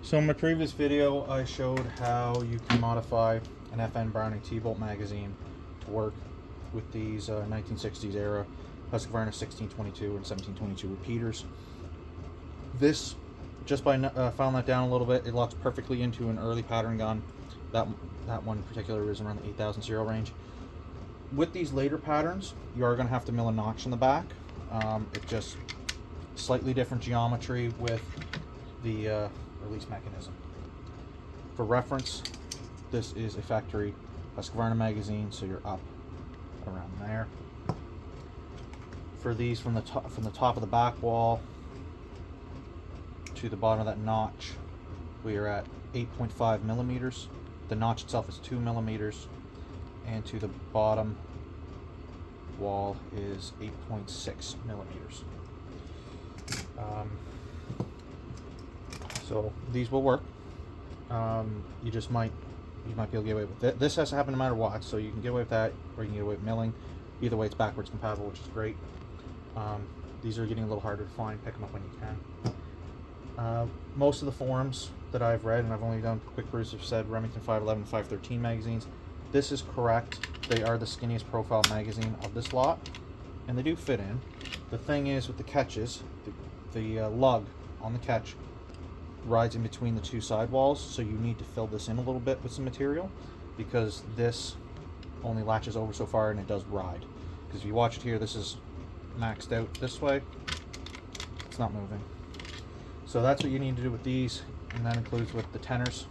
So in my previous video, I showed how you can modify an FN Browning T-bolt magazine to work with these 1960s era Husqvarna 1622 and 1722 repeaters. This, just by filing that down a little bit, it locks perfectly into an early pattern gun. That one in particular is around the 8,000 serial range. With these later patterns, you are going to have to mill a notch in the back. It's just slightly different geometry with the release mechanism. For reference, this is a factory Husqvarna magazine, so you're up around there. For these, from the top of the back wall to the bottom of that notch, we are at 8.5 millimeters. The notch itself is 2 millimeters, and to the bottom wall is 8.6 millimeters. So these will work. You just might be able to get away with it. This has to happen no matter what, so you can get away with that, or you can get away with milling. Either way, it's backwards compatible, which is great. These are getting a little harder to find. Pick them up when you can. Most of the forums that I've read, and I've only done quick brews, have said Remington 511, 513 magazines. This is correct. They are the skinniest profile magazine of this lot, and they do fit in. The thing is, with the catches, the lug on the catch rides in between the two sidewalls, so you need to fill this in a little bit with some material, because this only latches over so far and it does ride. Because if you watch it here, this is maxed out this way. It's not moving. So that's what you need to do with these, and that includes with the tenors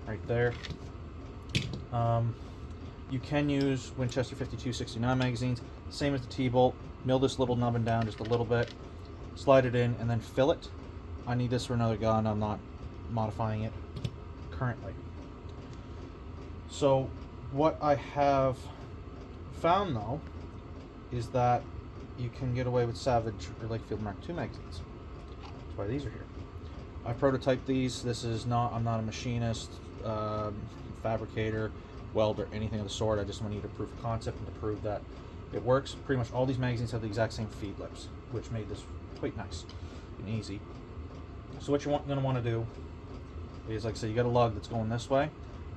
right there. You can use Winchester 52-69 magazines, same as the T-bolt. Mill this little nubbin down just a little bit, slide it in, and then fill it. I need this for another gun. I'm not modifying it currently. So what I have found, though, is that you can get away with Savage or Lakefield Mark II magazines. That's why these are here. I prototyped these. I'm not a machinist, fabricator, welder, anything of the sort. I just want you to prove a concept and to prove that it works. Pretty much all these magazines have the exact same feed lips, which made this quite nice and easy. So what you're going to want to do is, like I said, you got a lug that's going this way.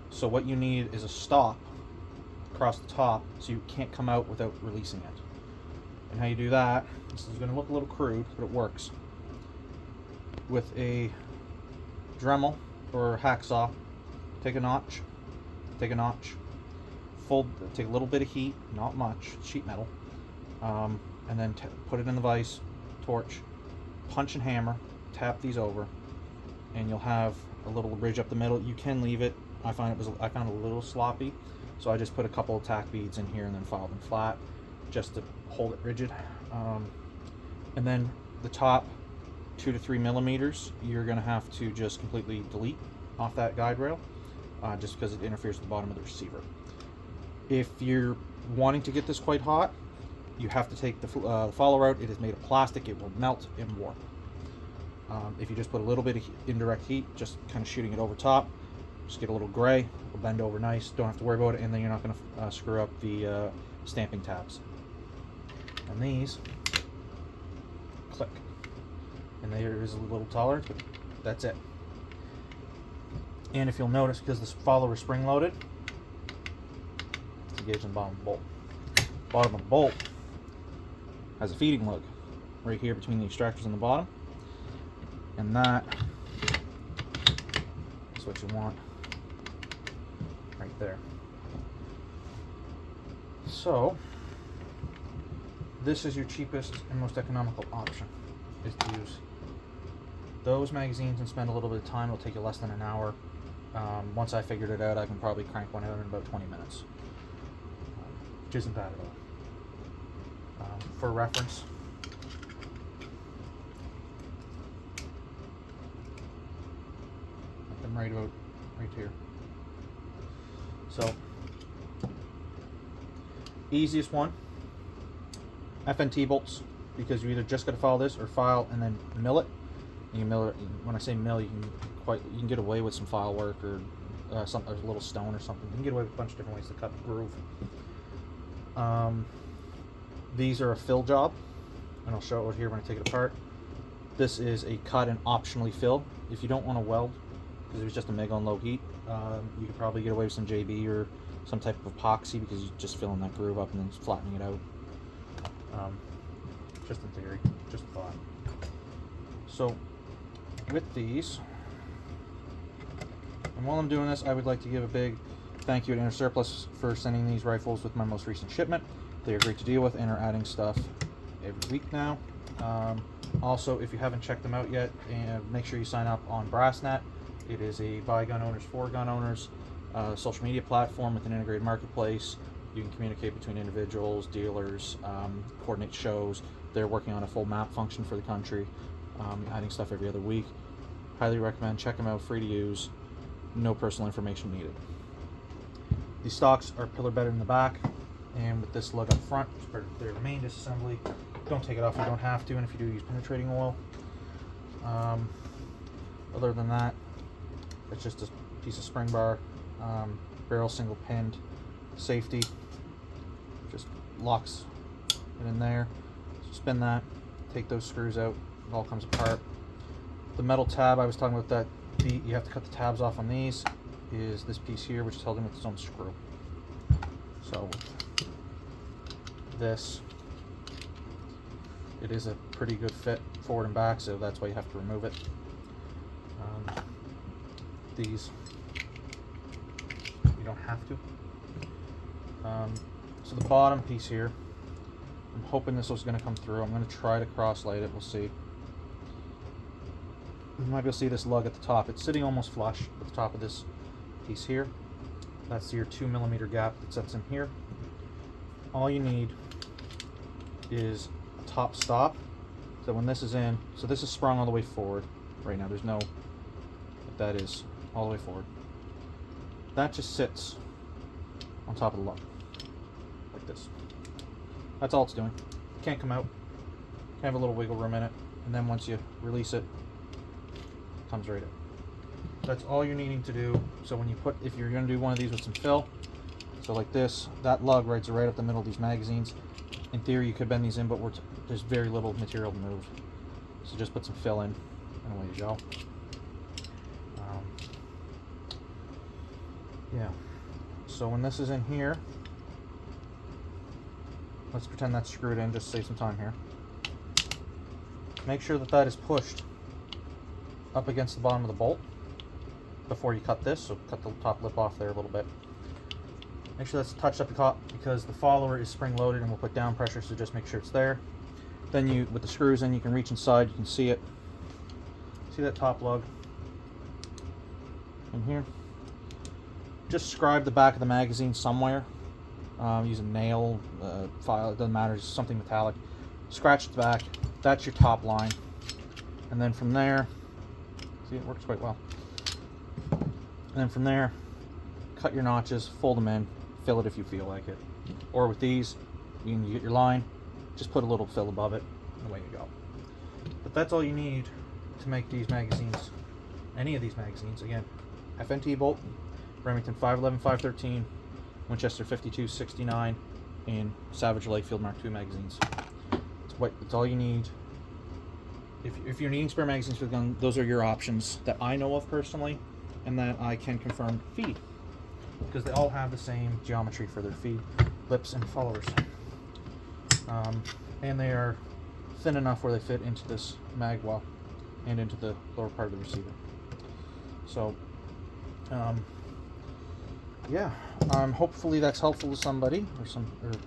So what you need is a stop across the top, so you can't come out without releasing it. And how you do that, this is going to look a little crude, but it works. With a Dremel or hacksaw, take a notch, take a little bit of heat, not much, sheet metal, and then put it in the vise, torch, punch and hammer, tap these over, and you'll have a little ridge up the middle. You can leave it. I found it a little sloppy, so I just put a couple of tack beads in here and then filed them flat just to hold it rigid. And then the top 2 to 3 millimeters, you're going to have to just completely delete off that guide rail, just because it interferes with the bottom of the receiver. If you're wanting to get this quite hot, you have to take the follower out. It is made of plastic. It will melt and warp. If you just put a little bit of indirect heat, just kind of shooting it over top, just get a little gray, it'll bend over nice, don't have to worry about it, and then you're not going to screw up the stamping tabs. And these click, and there is a little tolerance, but that's it. And if you'll notice, because this follower is spring loaded, it's engaged on the bottom of the bolt. Bottom of the bolt has a feeding lug right here between the extractors and the bottom, and that is what you want right there. So this is your cheapest and most economical option, is to use those magazines and spend a little bit of time. It'll take you less than an hour. Once I figured it out, I can probably crank one out in about 20 minutes, which isn't bad at all. For reference, I'm right here. So easiest one, FNT bolts, because you either just got to file this or file and then mill it. You can mill it. When I say mill, you can get away with some file work or a little stone or something. You can get away with a bunch of different ways to cut the groove. These are a fill job, and I'll show it here when I take it apart. This is a cut and optionally fill. If you don't want to weld, because it was just a MIG on low heat, you could probably get away with some JB or some type of epoxy, because you're just filling that groove up and then flattening it out. Just in theory, just a thought. So with these, and while I'm doing this, I would like to give a big thank you to Inner Surplus for sending these rifles with my most recent shipment. They are great to deal with and are adding stuff every week now. Also, if you haven't checked them out yet, make sure you sign up on BrassNet. It is a buy gun owners for gun owners social media platform with an integrated marketplace. You can communicate between individuals, dealers, coordinate shows. They're working on a full map function for the country, adding stuff every other week. Highly recommend. Check them out. Free to use. No personal information needed. These stocks are pillar bedded in the back, and with this lug up front, as part of their main disassembly. Don't take it off if you don't have to, and if you do, use penetrating oil. Other than that, it's just a piece of spring bar, barrel single pinned, safety, just locks it in there. Spin that, take those screws out, it all comes apart. The metal tab I was talking about, that you have to cut the tabs off on these, is this piece here, which is held in with its own screw. So this, it is a pretty good fit forward and back, so that's why you have to remove it. These, you don't have to. So the bottom piece here, I'm hoping this was going to come through. I'm going to try to cross-light it. We'll see. You might be able to see this lug at the top. It's sitting almost flush at the top of this piece here. That's your 2mm gap that sets in here. All you need is a top stop. So when this is in, so this is sprung all the way forward right now. There's no, but that is all the way forward. That just sits on top of the lug like this. That's all it's doing. Can't come out. Can have a little wiggle room in it, and then once you release it, it comes right in. That's all you're needing to do. So when you put, if you're going to do one of these with some fill, so like this, that lug rides right up the middle of these magazines. In theory, you could bend these in, but there's very little material to move. So just put some fill in, and away you go. Yeah. So when this is in here, let's pretend that's screwed in, just save some time here. Make sure that that is pushed up against the bottom of the bolt before you cut this, so cut the top lip off there a little bit. Make sure that's touched up the top, because the follower is spring loaded and will put down pressure, so just make sure it's there. Then you, with the screws in, you can reach inside, you can see it. See that top lug in here? Just scribe the back of the magazine somewhere. Use a nail, file, it doesn't matter, just something metallic. Scratch the back, that's your top line. And then from there, see, it works quite well. And then from there, cut your notches, fold them in, fill it if you feel like it. Or with these, you get your line, just put a little fill above it, and away you go. But that's all you need to make these magazines, any of these magazines. Again, FNT bolt, Remington 511, 513, Winchester 52-69, and Savage Lakefield Mark II magazines. It's all you need. If you're needing spare magazines for the gun, those are your options that I know of personally, and that I can confirm feed, because they all have the same geometry for their feed lips and followers, and they are thin enough where they fit into this mag well and into the lower part of the receiver. So yeah, hopefully that's helpful to somebody, or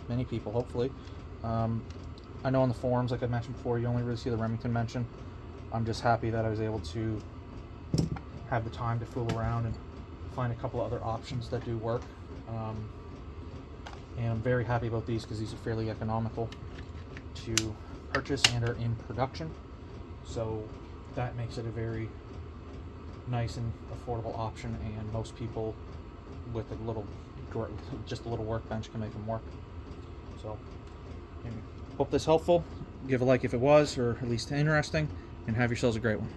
many people, hopefully. I know on the forums, like I mentioned before, you only really see the Remington mention. I'm just happy that I was able to have the time to fool around and find a couple of other options that do work. And I'm very happy about these, because these are fairly economical to purchase and are in production. So that makes it a very nice and affordable option, and most people with just a little workbench can make them work. So anyway, hope this helpful. Give a like if it was, or at least interesting, and have yourselves a great one.